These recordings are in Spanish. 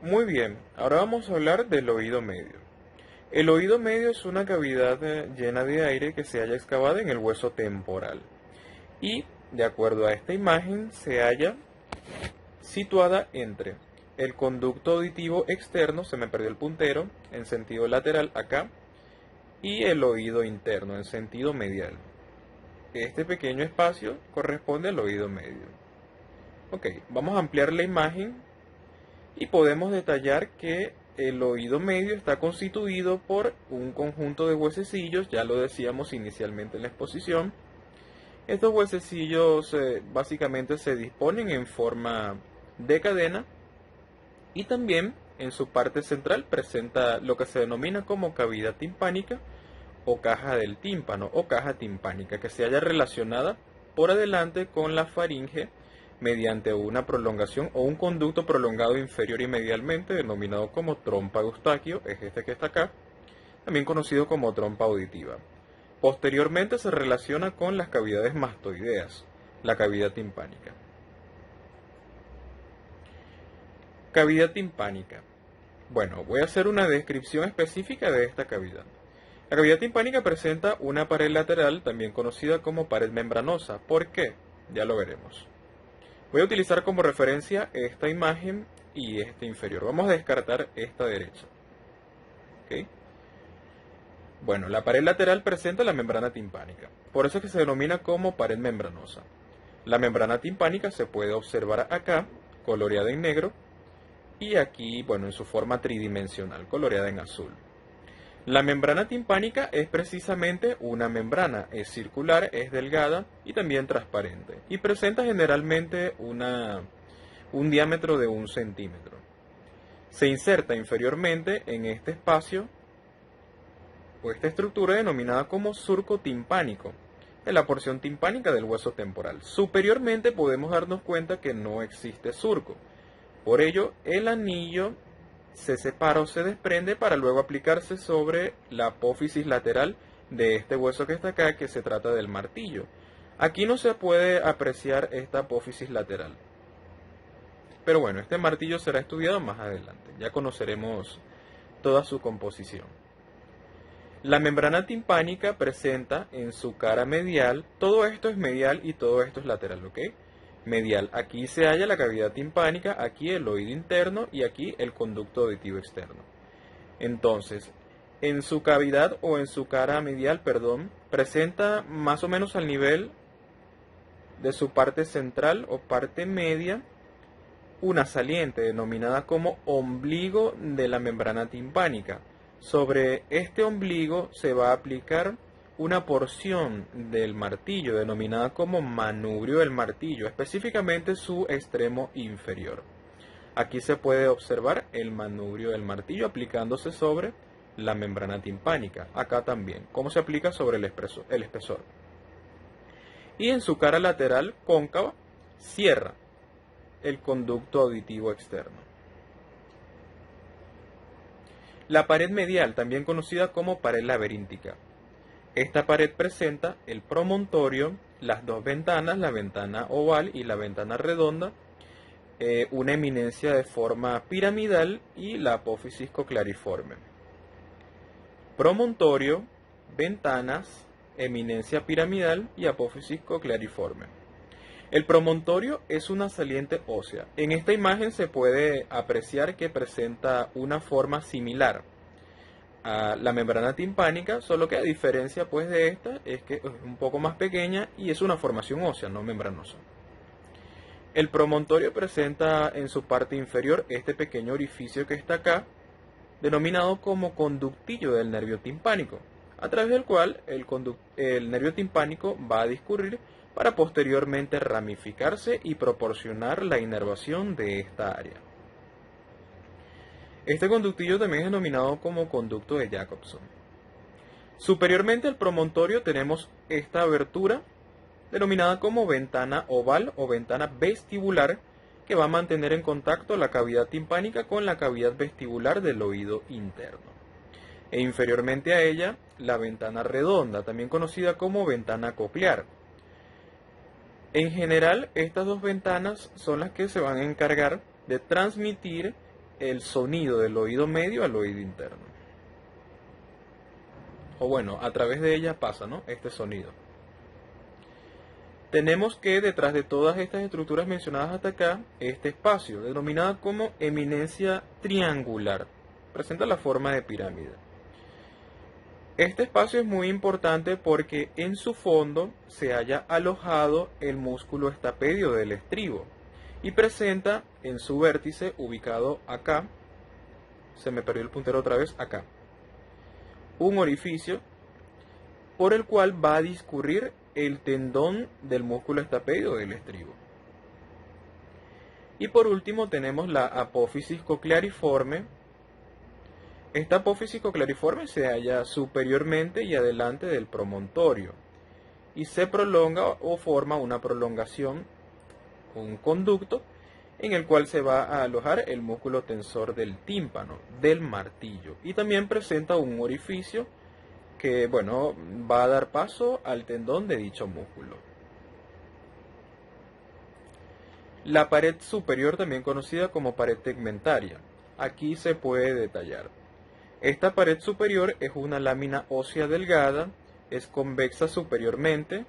Muy bien, ahora vamos a hablar del oído medio. El oído medio es una cavidad llena de aire que se halla excavada en el hueso temporal y, de acuerdo a esta imagen, se halla situada entre el conducto auditivo externo, se me perdió el puntero, en sentido lateral acá, y el oído interno en sentido medial. Este pequeño espacio corresponde al oído medio. Ok, vamos a ampliar la imagen y podemos detallar que el oído medio está constituido por un conjunto de huesecillos, ya lo decíamos inicialmente en la exposición. Estos huesecillos básicamente se disponen en forma de cadena y también en su parte central presenta lo que se denomina como cavidad timpánica o caja del tímpano o caja timpánica que se halla relacionada por adelante con la faringe mediante una prolongación o un conducto prolongado inferior y medialmente denominado como trompa eustaquio, es este que está acá, también conocido como trompa auditiva. Posteriormente se relaciona con las cavidades mastoideas, la cavidad timpánica. Cavidad timpánica. Bueno, voy a hacer una descripción específica de esta cavidad. La cavidad timpánica presenta una pared lateral, también conocida como pared membranosa. ¿Por qué? Ya lo veremos. Voy a utilizar como referencia esta imagen y esta inferior. Vamos a descartar esta derecha. ¿Ok? Bueno, la pared lateral presenta la membrana timpánica. Por eso es que se denomina como pared membranosa. La membrana timpánica se puede observar acá, coloreada en negro, y aquí, bueno, en su forma tridimensional, coloreada en azul. La membrana timpánica es precisamente una membrana, es circular, es delgada y también transparente, y presenta generalmente un diámetro de 1 centímetro. Se inserta inferiormente en este espacio o esta estructura denominada como surco timpánico, en la porción timpánica del hueso temporal. Superiormente podemos darnos cuenta que no existe surco. Por ello, el anillo se separa o se desprende para luego aplicarse sobre la apófisis lateral de este hueso que está acá, que se trata del martillo. Aquí no se puede apreciar esta apófisis lateral. Pero bueno, este martillo será estudiado más adelante. Ya conoceremos toda su composición. La membrana timpánica presenta en su cara medial, todo esto es medial y todo esto es lateral, ¿ok? Medial, aquí se halla la cavidad timpánica, aquí el oído interno y aquí el conducto auditivo externo. Entonces, en su cavidad o en su cara medial, perdón, presenta más o menos al nivel de su parte central o parte media una saliente denominada como ombligo de la membrana timpánica. Sobre este ombligo se va a aplicar una porción del martillo denominada como manubrio del martillo, específicamente su extremo inferior. Aquí se puede observar el manubrio del martillo aplicándose sobre la membrana timpánica. Acá también, cómo se aplica sobre el espesor. Y en su cara lateral cóncava cierra el conducto auditivo externo. La pared medial, también conocida como pared laberíntica. Esta pared presenta el promontorio, las dos ventanas, la ventana oval y la ventana redonda, una eminencia de forma piramidal y la apófisis coclariforme. Promontorio, ventanas, eminencia piramidal y apófisis coclariforme. El promontorio es una saliente ósea. En esta imagen se puede apreciar que presenta una forma similar a la membrana timpánica, solo que a diferencia pues de esta es que es un poco más pequeña y es una formación ósea, no membranosa. El promontorio presenta en su parte inferior este pequeño orificio que está acá, denominado como conductillo del nervio timpánico, a través del cual el nervio timpánico va a discurrir para posteriormente ramificarse y proporcionar la inervación de esta área. Este conductillo también es denominado como conducto de Jacobson. Superiormente al promontorio tenemos esta abertura denominada como ventana oval o ventana vestibular, que va a mantener en contacto la cavidad timpánica con la cavidad vestibular del oído interno. E inferiormente a ella, la ventana redonda, también conocida como ventana coclear. En general, estas dos ventanas son las que se van a encargar de transmitir el sonido del oído medio al oído interno. O bueno, a través de ella pasa, ¿no?, este sonido. Tenemos que detrás de todas estas estructuras mencionadas hasta acá, este espacio, denominado como eminencia triangular, presenta la forma de pirámide. Este espacio es muy importante porque en su fondo se halla alojado el músculo estapedio del estribo y presenta en su vértice, ubicado acá, se me perdió el puntero otra vez, acá, un orificio por el cual va a discurrir el tendón del músculo estapedio del estribo. Y por último tenemos la apófisis cocleariforme. Esta apófisis cocleariforme se halla superiormente y adelante del promontorio y se prolonga o forma una prolongación, un conducto, en el cual se va a alojar el músculo tensor del tímpano, del martillo, y también presenta un orificio que, bueno, va a dar paso al tendón de dicho músculo. La pared superior, también conocida como pared tegmentaria, aquí se puede detallar. Esta pared superior es una lámina ósea delgada, es convexa superiormente,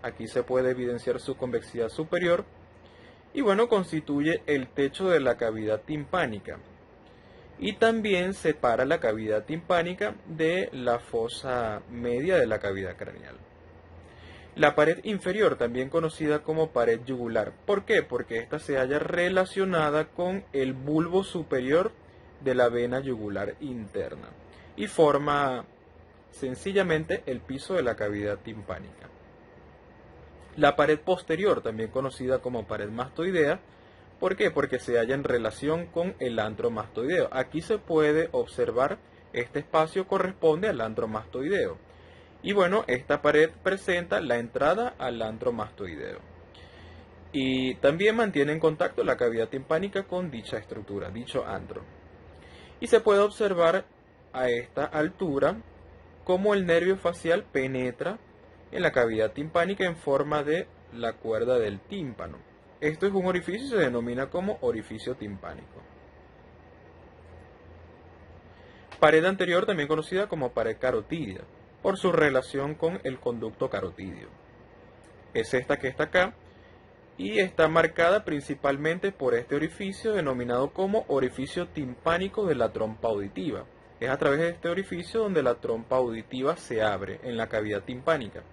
aquí se puede evidenciar su convexidad superior, y bueno, constituye el techo de la cavidad timpánica. Y también separa la cavidad timpánica de la fosa media de la cavidad craneal. La pared inferior, también conocida como pared yugular. ¿Por qué? Porque esta se halla relacionada con el bulbo superior de la vena yugular interna y forma sencillamente el piso de la cavidad timpánica. La pared posterior, también conocida como pared mastoidea. ¿Por qué? Porque se halla en relación con el antro mastoideo. Aquí se puede observar este espacio corresponde al antro mastoideo. Y bueno, esta pared presenta la entrada al antro mastoideo. Y también mantiene en contacto la cavidad timpánica con dicha estructura, dicho antro. Y se puede observar a esta altura cómo el nervio facial penetra en la cavidad timpánica en forma de la cuerda del tímpano. Esto es un orificio y se denomina como orificio timpánico. Pared anterior, también conocida como pared carotidia, por su relación con el conducto carotidio. Es esta que está acá y está marcada principalmente por este orificio denominado como orificio timpánico de la trompa auditiva. Es a través de este orificio donde la trompa auditiva se abre en la cavidad timpánica.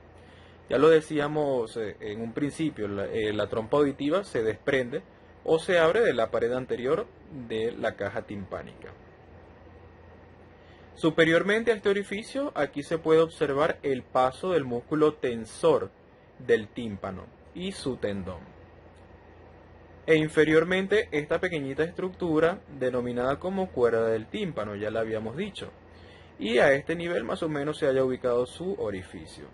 Ya lo decíamos en un principio, la trompa auditiva se desprende o se abre de la pared anterior de la caja timpánica. Superiormente a este orificio, aquí se puede observar el paso del músculo tensor del tímpano y su tendón. E inferiormente, esta pequeñita estructura denominada como cuerda del tímpano, ya la habíamos dicho. Y a este nivel más o menos se haya ubicado su orificio.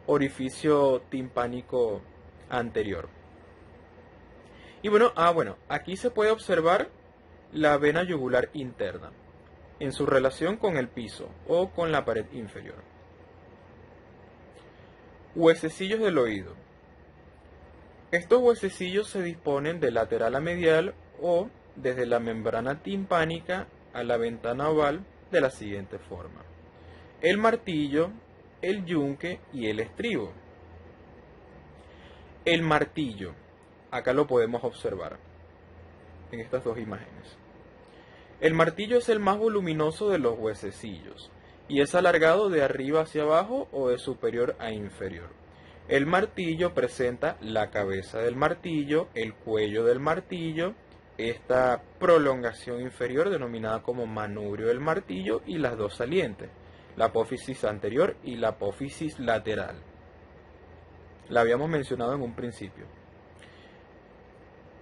Orificio timpánico anterior. Y bueno, aquí se puede observar la vena yugular interna en su relación con el piso o con la pared inferior. Huesecillos del oído. Estos huesecillos se disponen de lateral a medial o desde la membrana timpánica a la ventana oval de la siguiente forma: el martillo, el yunque y el estribo. El martillo, acá lo podemos observar en estas dos imágenes. El martillo es el más voluminoso de los huesecillos y es alargado de arriba hacia abajo o de superior a inferior. El martillo presenta la cabeza del martillo, el cuello del martillo, esta prolongación inferior denominada como manubrio del martillo y las dos salientes, la apófisis anterior y la apófisis lateral. La habíamos mencionado en un principio.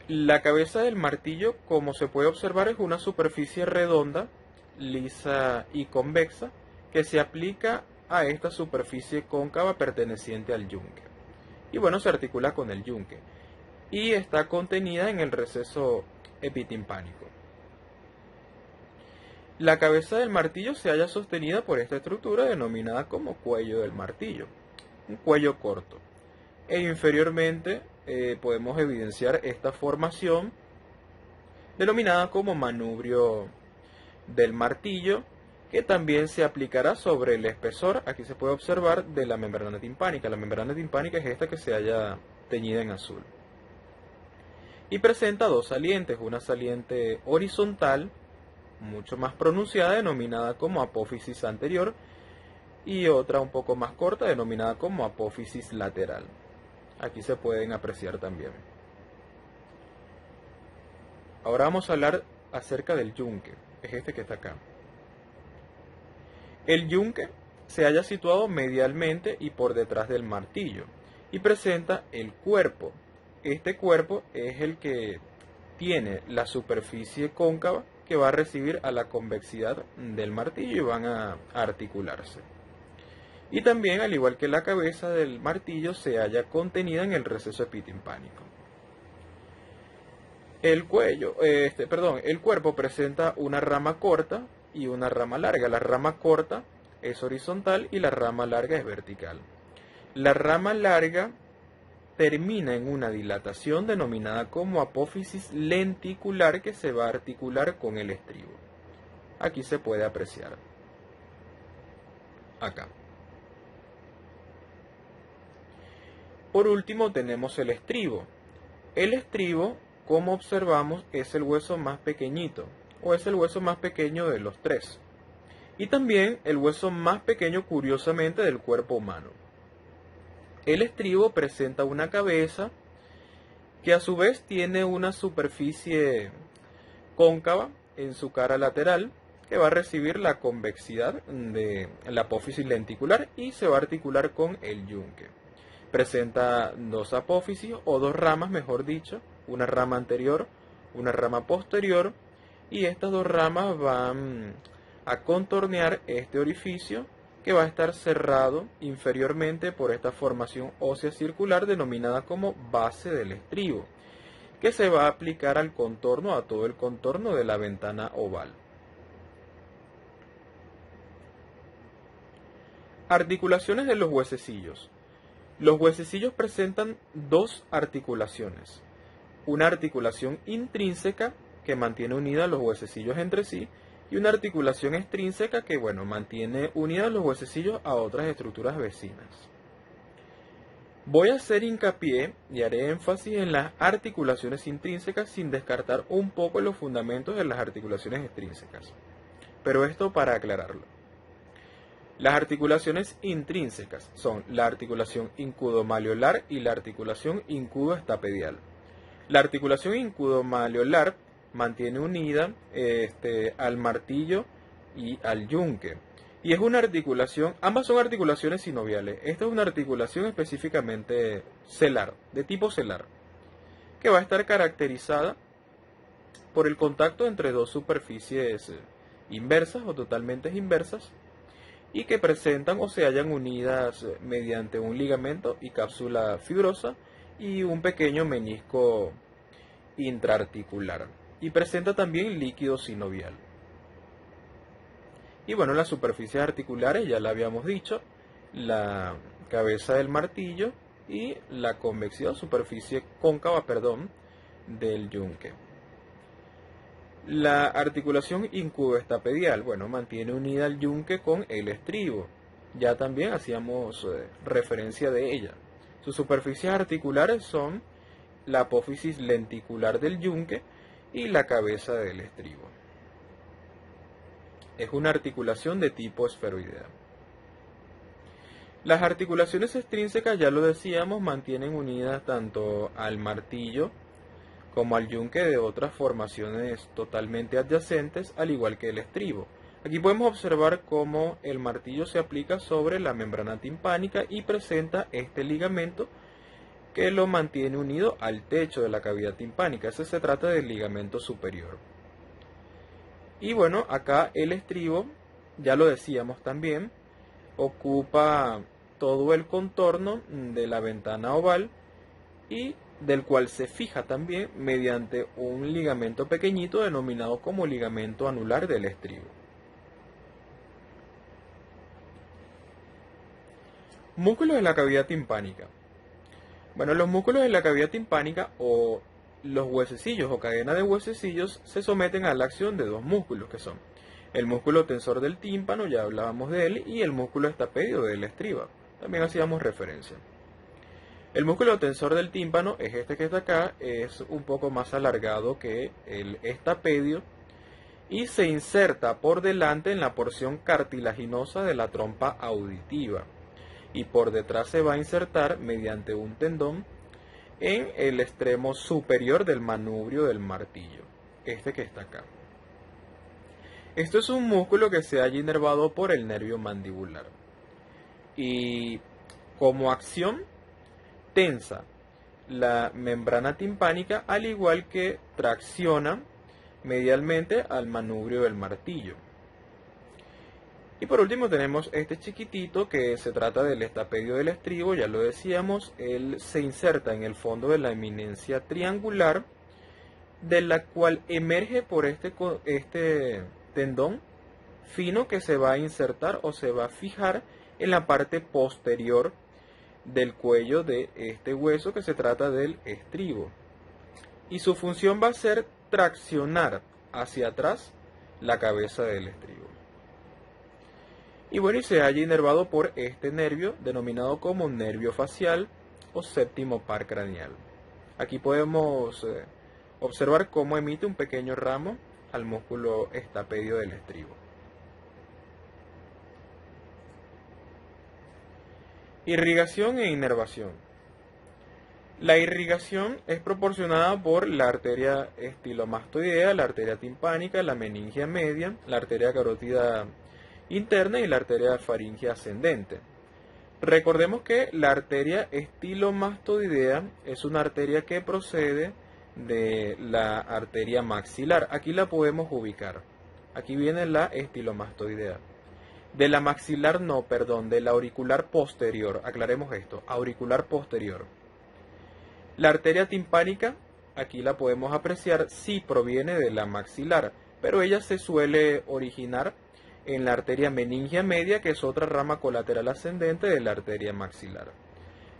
La cabeza del martillo, como se puede observar, es una superficie redonda, lisa y convexa que se aplica a esta superficie cóncava perteneciente al yunque. Y bueno, se articula con el yunque y está contenida en el receso epitimpánico. La cabeza del martillo se halla sostenida por esta estructura denominada como cuello del martillo, un cuello corto. E inferiormente podemos evidenciar esta formación denominada como manubrio del martillo, que también se aplicará sobre el espesor, aquí se puede observar, de la membrana timpánica. La membrana timpánica es esta que se halla teñida en azul. Y presenta dos salientes, una saliente horizontal, mucho más pronunciada, denominada como apófisis anterior, y otra un poco más corta, denominada como apófisis lateral. Aquí se pueden apreciar también. Ahora vamos a hablar acerca del yunque, es este que está acá. El yunque se halla situado medialmente y por detrás del martillo y presenta el cuerpo. Este cuerpo es el que tiene la superficie cóncava que va a recibir a la convexidad del martillo y van a articularse. Y también, al igual que la cabeza del martillo, se halla contenida en el receso epitimpánico. El cuerpo presenta una rama corta y una rama larga. La rama corta es horizontal y la rama larga es vertical. La rama larga termina en una dilatación denominada como apófisis lenticular que se va a articular con el estribo. Aquí se puede apreciar. Acá. Por último tenemos el estribo. El estribo, como observamos, es el hueso más pequeñito, o es el hueso más pequeño de los tres. Y también el hueso más pequeño, curiosamente, del cuerpo humano. El estribo presenta una cabeza que a su vez tiene una superficie cóncava en su cara lateral que va a recibir la convexidad de la apófisis lenticular y se va a articular con el yunque. Presenta dos apófisis o dos ramas, mejor dicho, una rama anterior, una rama posterior, y estas dos ramas van a contornear este orificio que va a estar cerrado inferiormente por esta formación ósea circular denominada como base del estribo, que se va a aplicar al contorno, a todo el contorno de la ventana oval. Articulaciones de los huesecillos. Los huesecillos presentan dos articulaciones. Una articulación intrínseca que mantiene unidas los huesecillos entre sí y una articulación extrínseca que, mantiene unidas los huesecillos a otras estructuras vecinas. Voy a hacer hincapié y haré énfasis en las articulaciones intrínsecas sin descartar un poco los fundamentos de las articulaciones extrínsecas. Pero esto para aclararlo. Las articulaciones intrínsecas son la articulación incudo-malleolar y la articulación incudo-estapedial. La articulación incudo-malleolar mantiene unida al martillo y al yunque. Y es una articulación, ambas son articulaciones sinoviales. Esta es una articulación específicamente celar, de tipo celar, que va a estar caracterizada por el contacto entre dos superficies inversas o totalmente inversas y que presentan o se hallan unidas mediante un ligamento y cápsula fibrosa y un pequeño menisco intraarticular. Y presenta también líquido sinovial. Y las superficies articulares ya la habíamos dicho, la cabeza del martillo y la convexidad, superficie cóncava, del yunque. La articulación incudo-estapedial, mantiene unida al yunque con el estribo. Ya también hacíamos referencia de ella. Sus superficies articulares son la apófisis lenticular del yunque y la cabeza del estribo. Es una articulación de tipo esferoidea. Las articulaciones extrínsecas, ya lo decíamos, mantienen unidas tanto al martillo como al yunque de otras formaciones totalmente adyacentes, al igual que el estribo. Aquí podemos observar cómo el martillo se aplica sobre la membrana timpánica y presenta este ligamento que lo mantiene unido al techo de la cavidad timpánica. Ese se trata del ligamento superior. Y acá el estribo, ya lo decíamos también, ocupa todo el contorno de la ventana oval y del cual se fija también mediante un ligamento pequeñito denominado como ligamento anular del estribo. Músculos de la cavidad timpánica. Los músculos de la cavidad timpánica o los huesecillos o cadena de huesecillos se someten a la acción de dos músculos que son el músculo tensor del tímpano, ya hablábamos de él, y el músculo estapedio del estriba, también hacíamos referencia. El músculo tensor del tímpano es este que está acá, es un poco más alargado que el estapedio y se inserta por delante en la porción cartilaginosa de la trompa auditiva y por detrás se va a insertar mediante un tendón en el extremo superior del manubrio del martillo, este que está acá. Esto es un músculo que se halla inervado por el nervio mandibular y como acción tensa la membrana timpánica al igual que tracciona medialmente al manubrio del martillo. Y por último tenemos este chiquitito que se trata del estapedio del estribo, ya lo decíamos, él se inserta en el fondo de la eminencia triangular de la cual emerge por este tendón fino que se va a insertar o se va a fijar en la parte posterior del cuello de este hueso que se trata del estribo. Y su función va a ser traccionar hacia atrás la cabeza del estribo. Y bueno, y se halla inervado por este nervio denominado como nervio facial o séptimo par craneal. Aquí podemos observar cómo emite un pequeño ramo al músculo estapedio del estribo. Irrigación e inervación. La irrigación es proporcionada por la arteria estilomastoidea, la arteria timpánica, la meningia media, la arteria carótida interna y la arteria faríngea ascendente. Recordemos que la arteria estilomastoidea es una arteria que procede de la arteria maxilar. Aquí la podemos ubicar. Aquí viene la estilomastoidea. De la maxilar no, perdón, de la auricular posterior. Aclaremos esto, auricular posterior. La arteria timpánica, aquí la podemos apreciar, sí proviene de la maxilar, pero ella se suele originar en la arteria meningia media, que es otra rama colateral ascendente de la arteria maxilar.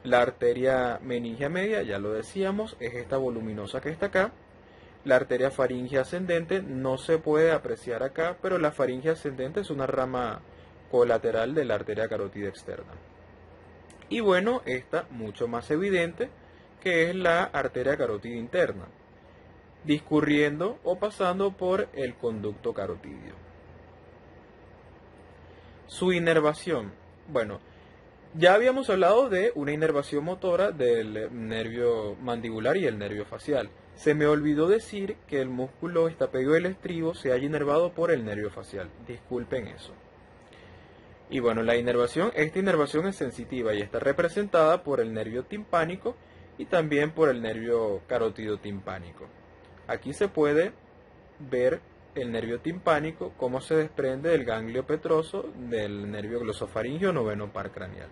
La arteria meningia media, ya lo decíamos, es esta voluminosa que está acá. La arteria faríngea ascendente no se puede apreciar acá, pero la faríngea ascendente es una rama colateral de la arteria carótida externa. Y bueno, esta mucho más evidente, que es la arteria carótida interna, discurriendo o pasando por el conducto carotidio. Su inervación. Bueno, ya habíamos hablado de una inervación motora del nervio mandibular y el nervio facial. Se me olvidó decir que el músculo estapedio del estribo se halla inervado por el nervio facial. Disculpen eso. Y bueno, esta inervación es sensitiva y está representada por el nervio timpánico y también por el nervio carótido timpánico. Aquí se puede ver el nervio timpánico, cómo se desprende del ganglio petroso del nervio glosofaringeo noveno par craneal.